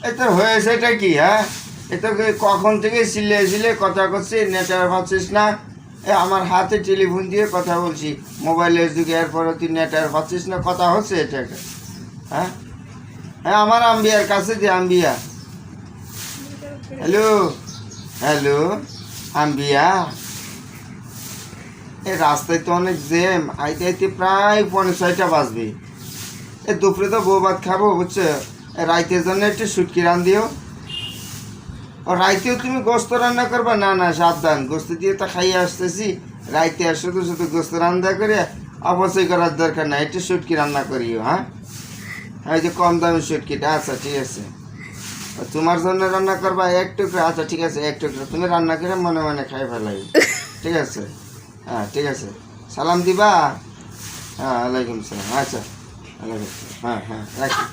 এই তোর হয়েছে এটা কি? হ্যাঁ, এ তোকে কখন থেকে সিলে কথা করছি, নেটওয়ার্ক পাচ্ছিস না। আমার হাতে টেলিফোন দিয়ে কথা বলছি, মোবাইলের যুগে, এরপরে তুই নেটওয়ার্ক পাচ্ছিস না, কথা হচ্ছে এটা? হ্যাঁ হ্যাঁ, আমার আম্বিয়ার কাছে যে আম্বিয়া। হ্যালো হ্যালো আম্বিয়া, এই রাস্তায় তো অনেক জ্যাম, আইতে আইতে প্রায় 5:30 বাজবে। দুপুরে তো বউ ভাত খাবো, বুঝছো? রাইতের জন্য একটু শুটকি রান দিও। ও রাইতেও তুমি গোস্ত রান্না করবা? না না, সাবধান, গোস্ত দিয়ে তো খাইয়ে আসতেছি। রাইতে আর শুধু শুধু গোস্ত রান্না করে অপচয় করার দরকার নাই, একটু শুটকি রান্না করিও। হ্যাঁ, এই যে কম দামি শুটকিটা। আচ্ছা ঠিক আছে, তোমার জন্য রান্না করবা 1 টুকরা? আচ্ছা ঠিক আছে, 1 টুকরা তুমি রান্না করে মনে মনে খাই ফেলাই। ঠিক আছে, হ্যাঁ ঠিক আছে। সালাম দিবা? হ্যাঁ, ওয়ালাইকুম সালাম। আচ্ছা, ওয়ালাইকুম সালাম। হ্যাঁ হ্যাঁ, রাখি।